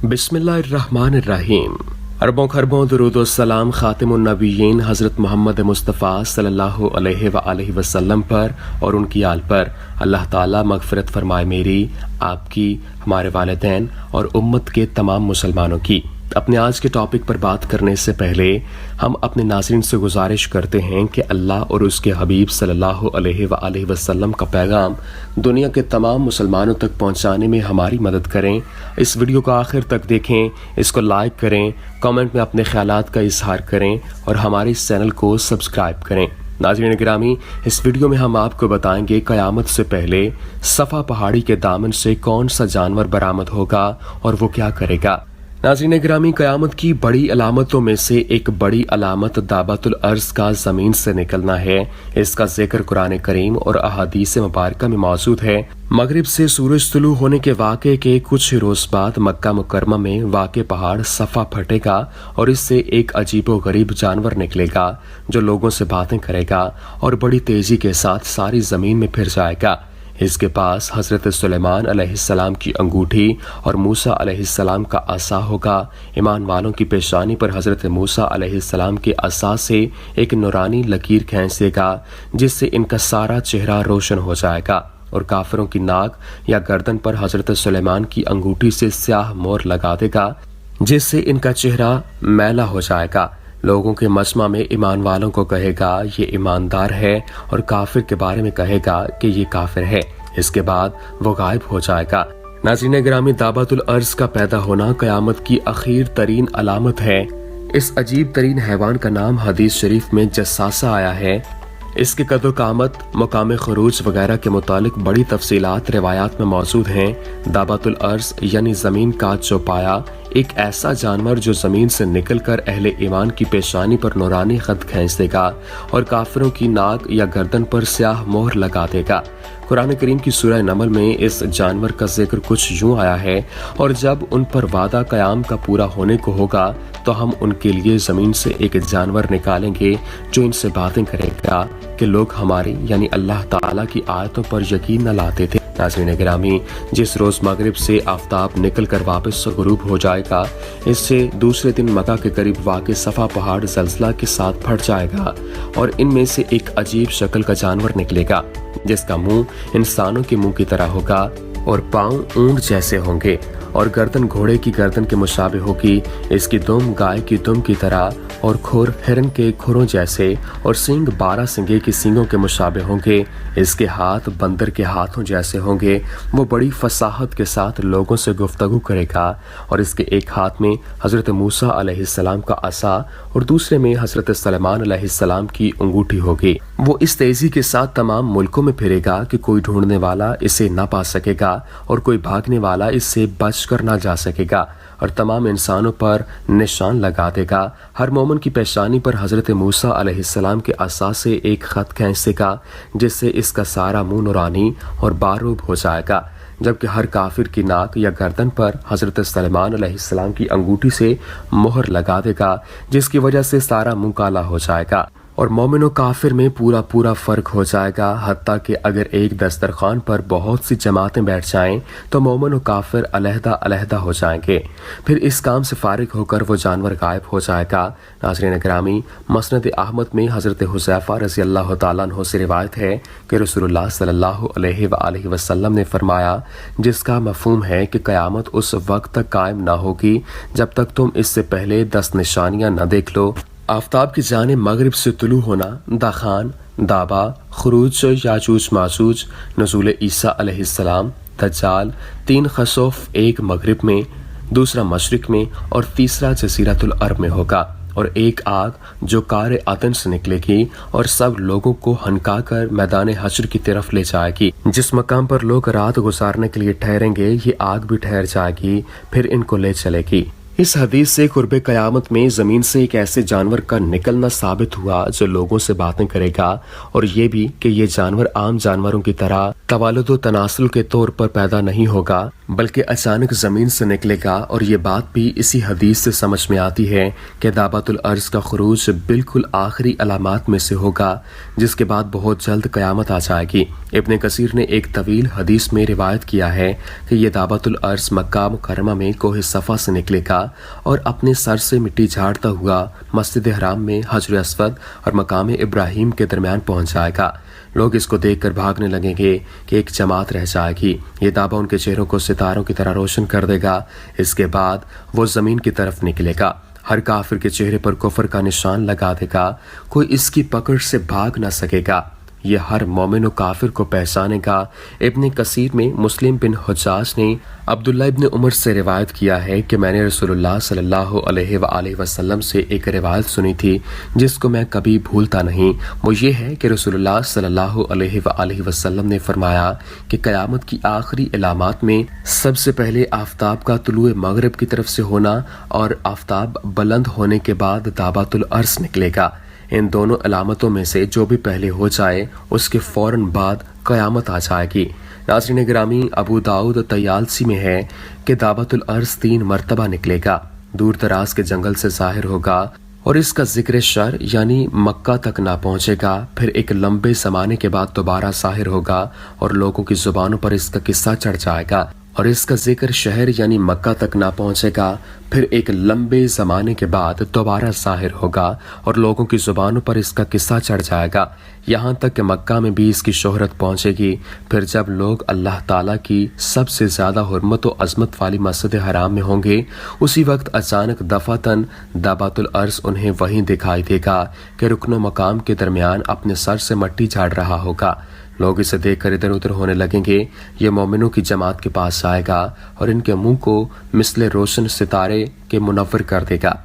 बिस्मिल्लाहिर्रहमानिर्रहीम। अरबों खरबों दुरूद व सलाम खातिमुन नबीयीन हज़रत मोहम्मद मुस्तफ़ा सल्लल्लाहु अलैहि वसल्लम पर और उनकी आल पर अल्लाह ताला मग़फ़िरत फरमाए मेरी, आपकी, हमारे वालिदैन और उम्मत के तमाम मुसलमानों की। अपने आज के टॉपिक पर बात करने से पहले हम अपने नाज़रीन से गुजारिश करते हैं कि अल्लाह और उसके हबीब सल्लल्लाहु अलैहि वसल्लम का पैगाम दुनिया के तमाम मुसलमानों तक पहुंचाने में हमारी मदद करें। इस वीडियो को आखिर तक देखें, इसको लाइक करें, कमेंट में अपने ख्यालात का इजहार करें और हमारे इस चैनल को सब्सक्राइब करें। नाज़रीन गिरामी, इस वीडियो में हम आपको बताएंगे क़यामत से पहले सफ़ा पहाड़ी के दामन से कौन सा जानवर बरामद होगा और वो क्या करेगा। नाज़रीन गिरामी, क़यामत की बड़ी अलामतों में से एक बड़ी अलामत दाबतुल अर्ज़ का ज़मीन से निकलना है। इसका जिक्र कुरान करीम और अहादीस मुबारका में मौजूद है। मगरिब से सूरज तुलू होने के वाक़े के कुछ रोज बाद मक्का मुकरमा में वाक़े पहाड़ सफ़ा फटेगा और इससे एक अजीबो गरीब जानवर निकलेगा जो लोगों से बातें करेगा और बड़ी तेजी के साथ सारी ज़मीन में फिर जाएगा। इसके पास हज़रत सुलेमान अलैहिस्सलाम की अंगूठी और मूसा अलैहिस्सलाम का असा होगा। ईमान वालों की पेशानी पर हज़रत मूसा अलैहिस्सलाम के असा से एक नूरानी लकीर खींच देगा जिससे इनका सारा चेहरा रोशन हो जाएगा और काफिरों की नाक या गर्दन पर हज़रत सुलेमान की अंगूठी से स्याह मोहर लगा देगा जिससे इनका चेहरा मैला हो जाएगा। लोगों के मजमा में ईमान वालों को कहेगा ये ईमानदार है और काफिर के बारे में कहेगा कि ये काफिर है। इसके बाद वो गायब हो जाएगा। नाज़रीन गिरामी, दाबतुल अर्ज़ का पैदा होना क़यामत की अखीर तरीन अलामत है। इस अजीब तरीन हैवान का नाम हदीस शरीफ में जस्सासा आया है। इसके कदर कामत, मकाम खरूज वगैरह के मुतालिक बड़ी तफसीलात रिवायात में मौजूद हैं। दाबतुल अर्ज़ यानी ज़मीन का चौपाया एक ऐसा जानवर जो ज़मीन से निकलकर अहले ईमान की पेशानी पर नूरानी खत खींच देगा और काफिरों की नाक या गर्दन पर स्याह मोहर लगा देगा। कुरान करीम की सूरह नमल में इस जानवर का जिक्र कुछ यूं आया है, और जब उन पर वादा क़याम का पूरा होने को होगा तो हम उनके लिए ज़मीन से एक जानवर निकालेंगे जो इनसे बातें करेगा कि लोग हमारी यानी अल्लाह ताला की आयतों पर यकीन न लाते थे। नाज़रीन गिरामी, जिस रोज मगरिब से आफताब निकल कर वापस गुरूब हो जाएगा, इससे दूसरे दिन मक्का के करीब वाक़े सफ़ा पहाड़ ज़ल्ज़ला के साथ फट जाएगा और इनमें से एक अजीब शक्ल का जानवर निकलेगा जिसका मुंह इंसानों के मुंह की तरह होगा और पाँव ऊंट जैसे होंगे और गर्दन घोड़े की गर्दन के मुशाबे होगी। इसकी दुम गाय की दुम की तरह और खुर हिरन के खुरों जैसे और सींग 12 सिंगे की सींगों के मुशाबे होंगे। इसके हाथ बंदर के हाथों जैसे होंगे। वो बड़ी फसाहत के साथ लोगों से गुफ्तगू करेगा और इसके एक हाथ में हज़रत मूसा अलैहिस्सलाम का असा और दूसरे में हज़रत सुलेमान अलैहिस्सलाम की अंगूठी होगी। वो इस तेजी के साथ तमाम मुल्कों में फिरेगा कि कोई ढूंढने वाला इसे न पा सकेगा और कोई भागने वाला इससे बच कर ना जा सकेगा और तमाम इंसानों पर निशान लगा देगा। हर मोमिन की पेशानी पर हज़रत मूसा अलैहिस्सलाम के असा से एक खत खींच देगा जिससे इसका सारा मुंह नूरानी और बारूब हो जाएगा, जबकि हर काफिर की नाक या गर्दन पर हज़रत सुलेमान अलैहिस्सलाम की अंगूठी से मोहर लगा देगा जिसकी वजह से सारा मुंह काला हो जाएगा और मोमिन और काफिर में पूरा पूरा फर्क हो जाएगा। हत्ता कि अगर एक दस्तरखान पर बहुत सी जमातें बैठ जाएं तो मोमिन और काफिर अलहदा अलहदा हो जाएंगे। फिर इस काम से फारिग होकर वो जानवर गायब हो जाएगा। नाज़रीन गिरामी, मसनद अहमद में हज़रत हुज़ैफा रज़ी अल्लाह तआला अन्हु से रिवायत है कि रसूलुल्लाह सल्लल्लाहु अलैहि वसल्लम ने फरमाया, जिसका मफ़हूम है कि क़यामत उस वक्त तक कायम ना होगी जब तक तुम इससे पहले 10 निशानियां न देख लो। आफताब की जाने मगरिब से तुलू होना, दाखान, दाबा, खुरूज याजूज माजूज, नज़ूल ईसा अलैहिस्सलाम, दज्जाल, 3 खसोफ, एक मगरिब में, दूसरा मशरिक में और तीसरा जज़ीरतुल अरब में होगा और एक आग जो कार अदन से निकलेगी और सब लोगों को हनका कर मैदान हश्र की तरफ ले जाएगी। जिस मकाम पर लोग रात गुजारने के लिए ठहरेंगे ये आग भी ठहर जाएगी, फिर इनको ले चलेगी। इस हदीस से कुर्बे क़यामत में ज़मीन से एक ऐसे जानवर का निकलना साबित हुआ जो लोगों से बातें करेगा और ये भी कि ये जानवर आम जानवरों की तरह तवालुद व तनासुल के तौर पर पैदा नहीं होगा बल्कि अचानक ज़मीन से निकलेगा। और ये बात भी इसी हदीस से समझ में आती है कि दाबतुल अर्ज़ का खुरूज बिल्कुल आखिरी अलामात में से होगा, जिसके बाद बहुत जल्द क़यामत आ जाएगी। इब्न कसीर ने एक तवील हदीस में रिवायत किया है कि ये दाबतुल अर्ज़ मक्का मुकर्रमा में कोह सफ़ा से निकलेगा और अपने सर से मिट्टी झाड़ता हुआ मस्जिद हराम में हजर अस्वद और मकाम इब्राहिम के दरमियान पहुंच जाएगा। लोग इसको देखकर भागने लगेंगे कि एक जमात रह जाएगी। ये दाबा उनके चेहरों को सितारों की तरह रोशन कर देगा। इसके बाद वो जमीन की तरफ निकलेगा। हर काफिर के चेहरे पर कुफर का निशान लगा देगा। कोई इसकी पकड़ से भाग न सकेगा। ये हर मोमिन व काफिर को पहचानेगा। इब्न कसीर में मुस्लिम बिन हुज्जाज ने अब्दुल्ला इब्न उमर से रिवायत किया है कि मैंने रसूलुल्लाह सल्लल्लाहु अलैहि वसल्लम से एक रिवायत सुनी थी जिसको मैं कभी भूलता नहीं। वो ये है कि रसूलुल्लाह सल्लल्लाहु अलैहि वसल्लम ने फरमाया कि क़यामत की आखिरी अलामात में सबसे पहले आफताब का तुलुए मगरिब की तरफ से होना और आफताब बुलंद होने के बाद दाबतुल अर्ज़ निकलेगा। इन दोनों अलामतों में से जो भी पहले हो जाए उसके फौरन बाद क़यामत आ जाएगी। नाज़रीन गिरामी, अबू दाऊद तयालसी में है कि दाबतुल अर्ज़ 3 मरतबा निकलेगा, दूर दराज के जंगल से ज़ाहिर होगा और इसका जिक्र शर यानी मक्का तक ना पहुंचेगा। फिर एक लंबे ज़माने के बाद दोबारा ज़ाहिर होगा और लोगों की ज़ुबानों पर इसका किस्सा चढ़ जाएगा और इसका जिक्र शहर यानी मक्का तक ना पहुंचेगा। फिर एक लंबे ज़माने के बाद दोबारा ज़ाहिर होगा और लोगों की ज़ुबानों पर इसका किस्सा चढ़ जाएगा, यहाँ तक कि मक्का में भी इसकी शोहरत पहुंचेगी। फिर जब लोग अल्लाह ताला की सबसे ज़्यादा हुर्मत व अज़मत वाली मस्जिद हराम में होंगे, उसी वक्त अचानक दफ़ातन दाबतुल अर्ज़ उन्हें वहीं दिखाई देगा कि रुकनो मकाम के दरमियान अपने सर से मट्टी झाड़ रहा होगा। लोग इसे देखकर इधर उधर होने लगेंगे। ये मोमिनों की जमात के पास आएगा और इनके मुंह को मिसले रोशन सितारे के मुनव्वर कर देगा।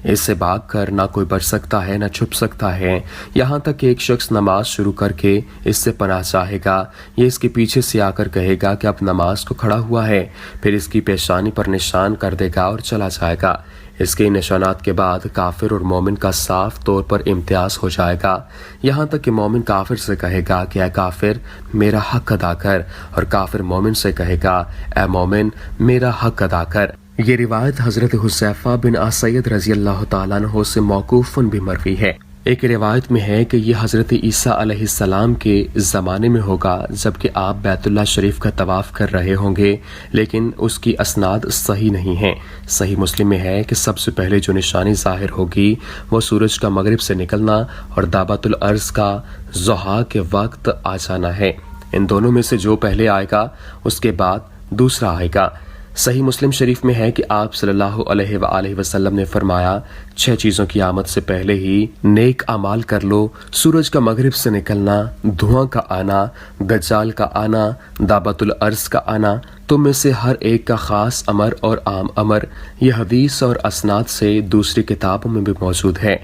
इससे भागकर ना कोई बच सकता है ना छुप सकता है। यहाँ तक कि एक शख्स नमाज शुरू करके इससे पनाह चाहेगा। ये इसके पीछे से आकर कहेगा कि अब नमाज को खड़ा हुआ है, फिर इसकी पेशानी पर निशान कर देगा और चला जाएगा। इसके निशानात के बाद काफिर और मोमिन का साफ तौर पर इम्तियाज हो जाएगा। यहाँ तक कि मोमिन काफिर से कहेगा कि ऐ काफिर मेरा हक अदा कर, और काफिर मोमिन से कहेगा ऐ मोमिन मेरा हक अदा कर। ये रिवायत हजरत हुज़ैफा बिन असैद रजी अल्लाह तआला अन्हु से मौकूफन भी मरवी है। एक रिवायत में है कि यह हजरत ईसा अलैहिस्सलाम के ज़माने में होगा जबकि आप बैतुल्लाह शरीफ का तवाफ़ कर रहे होंगे, लेकिन उसकी असनाद सही नहीं है। सही मुस्लिम में है कि सबसे पहले जो निशानी ज़ाहिर होगी वो सूरज का मगरिब से निकलना और दाबतुल अर्ज़ का ज़ुहा के वक्त आ जाना है। इन दोनों में से जो पहले आएगा उसके बाद दूसरा आएगा। सही मुस्लिम शरीफ में है कि आप सल्लल्लाहु अलैहि वसल्लम ने फरमाया 6 चीज़ों की आमद से पहले ही नेक अमाल कर लो। सूरज का मगरिब से निकलना, धुआं का आना, दज्जाल का आना, दाबतुल अर्ज़ का आना, तुम में से हर एक का ख़ास अमर और आम अमर। यह हदीस और असनाद से दूसरी किताबों में भी मौजूद है।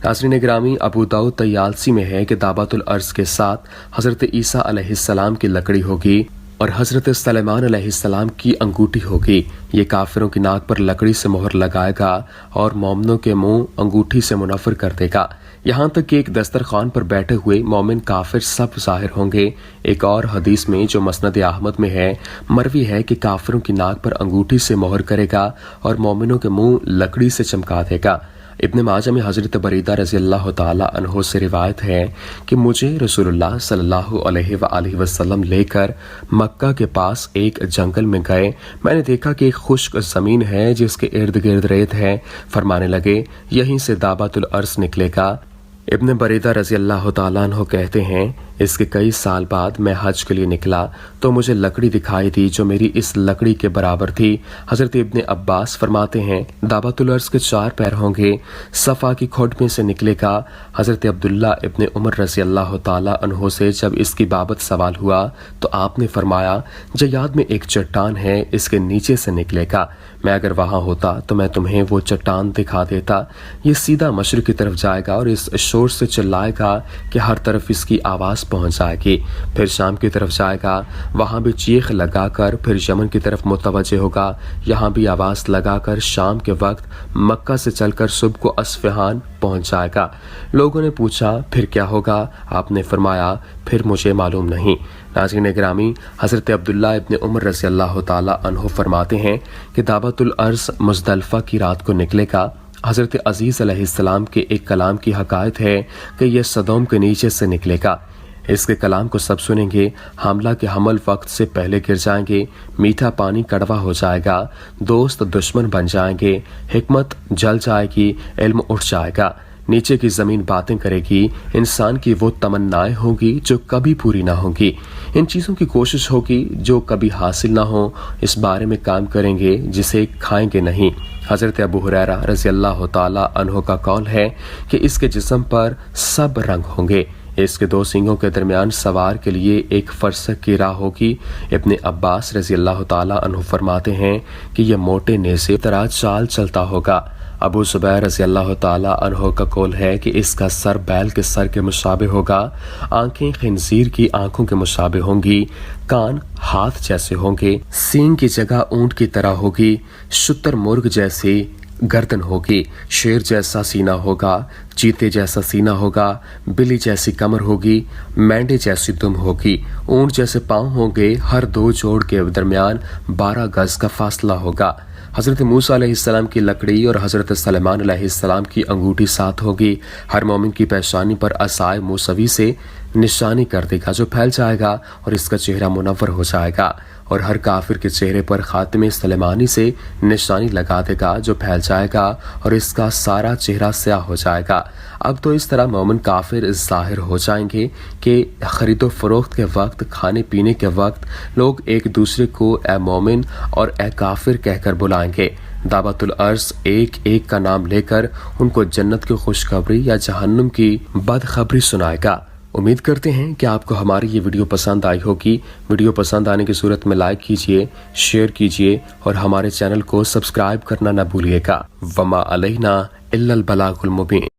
नाज़रीन गिरामी, अबू दाऊद तयालसी में है कि दाबतुल अर्ज़ के साथ हज़रत ईसा अलैहिस्सलाम की लकड़ी होगी और हज़रत सुलेमान अलैहिस्सलाम की अंगूठी होगी। ये काफिरों की नाक पर लकड़ी से मोहर लगाएगा और मोमिनों के मुंह अंगूठी से मुनव्वर कर देगा। यहाँ तक कि एक दस्तरखान पर बैठे हुए मोमिन काफिर सब ज़ाहिर होंगे। एक और हदीस में जो मसनद अहमद में है मरवी है कि काफिरों की नाक पर अंगूठी से मोहर करेगा और मोमिनों के मुंह लकड़ी से चमका देगा। इब्न माजा में हज़रत बरीदा रज़ी अल्लाह तआला अन्हु से रिवायत है कि मुझे रसूलुल्लाह सल्लल्लाहु अलैहि वसल्लम लेकर मक्का के पास एक जंगल में गए। मैंने देखा कि एक खुश्क ज़मीन है जिसके इर्द गिर्द रेत है। फरमाने लगे यहीं से दाबतुल अर्ज़ निकलेगा। इब्न बरीदा रज़ी अल्लाह तआला अन्हु कहते हैं इसके कई साल बाद मैं हज के लिए निकला तो मुझे लकड़ी दिखाई दी जो मेरी इस लकड़ी के बराबर थी। हज़रत इब्न अब्बास फरमाते हैं दाबतुल अर्ज़ के 4 पैर होंगे, सफ़ा की खोट में से निकलेगा। हज़रत अब्दुल्ला इब्न उमर रज़ी अल्लाह तआला अन्हु से जब इसकी बाबत सवाल हुआ तो आपने फरमाया जयाद में एक चट्टान है, इसके नीचे से निकलेगा। मैं अगर वहाँ होता तो मैं तुम्हें वो चट्टान दिखा देता। ये सीधा मशरिक़ की तरफ जाएगा और इस शोर से चिल्लाएगा कि हर तरफ इसकी आवाज़ पहुंच जाएगी। फिर शाम की तरफ जाएगा, वहाँ भी चीख लगाकर फिर यमन की तरफ मुतवज्जे होगा, यहाँ भी आवाज़ लगाकर शाम के वक्त मक्का से चलकर सुबह को अस्फहान पहुंच जाएगा। लोगों ने पूछा फिर क्या होगा? आपने फरमाया फिर मुझे मालूम नहीं। नाज़रीन ग्रामी, हज़रत अब्दुल्ला इब्न उमर रज़ी अल्लाह ताला अन्हु फरमाते हैं कि दावतुल अर्ज़ मुज़दलिफ़ा की रात को निकलेगा। हज़रत अज़ीज़ अलैहिस्सलाम के एक कलाम की हकायत है कि यह सदोम के नीचे से निकलेगा। इसके कलाम को सब सुनेंगे, हामला के हमल वक्त से पहले गिर जाएंगे, मीठा पानी कड़वा हो जाएगा, दोस्त दुश्मन बन जाएंगे, हिकमत जल जाएगी, इल्म उठ जाएगा, नीचे की ज़मीन बातें करेगी, इंसान की वो तमन्नाएं होंगी जो कभी पूरी ना होंगी, इन चीज़ों की कोशिश होगी जो कभी हासिल ना हो, इस बारे में काम करेंगे जिसे खाएंगे नहीं। हज़रत अबू हुरैरा रज़ी अल्लाह ताला अन्हु का कौल है कि इसके जिस्म पर सब रंग होंगे, इसके दो सींगों के दरमियान सवार के लिए एक फरसक की राह होगी। इब्ने अब्बास रज़ी अल्लाह ताला अन्हु फरमाते हैं कि यह मोटे नेज़े तरह चाल चलता होगा। अबू ज़ुबैर रज़ी अल्लाह ताला अन्हु का कौल है कि इसका सर बैल के सर के मुशाबे होगा, आंखें खिंजीर की आंखों के मुशाबे होंगी, कान हाथ जैसे होंगे, सींग की जगह ऊंट की तरह होगी, शुतर मुर्ग जैसी गर्दन होगी, शेर जैसा सीना होगा, चीते जैसा सीना होगा, बिल्ली जैसी कमर होगी, मेंढे जैसी दुम होगी, ऊंट जैसे पांव होंगे, हर दो जोड़ के दरमियान 12 गज का फासला होगा। हज़रत मूसा अलैहिस्सलाम की लकड़ी और हज़रत सलेमान अलैहिस्सलाम की अंगूठी साथ होगी। हर मोमिन की पेशानी पर असाए मूसवी से निशानी कर देगा जो फैल जाएगा और इसका चेहरा मुनव्वर हो जाएगा, और हर काफिर के चेहरे पर खातिमे सलेमानी से निशानी लगा देगा जो फैल जाएगा और इसका सारा चेहरा स्याह हो जाएगा। अब तो इस तरह मोमिन काफिर जाहिर हो जाएंगे कि खरीदो फरोख्त के वक्त, खाने पीने के वक्त लोग एक दूसरे को ए मोमिन और ए काफिर कहकर बुलाएंगे। दावतुल अर्ज़ एक एक का नाम लेकर उनको जन्नत की खुशखबरी या जहन्नुम की बदखबरी सुनाएगा। उम्मीद करते हैं कि आपको हमारी ये वीडियो पसंद आई होगी। वीडियो पसंद आने की सूरत में लाइक कीजिए, शेयर कीजिए और हमारे चैनल को सब्सक्राइब करना न भूलिएगा। वमा अलैना इल्लल बलागुल मुबीन।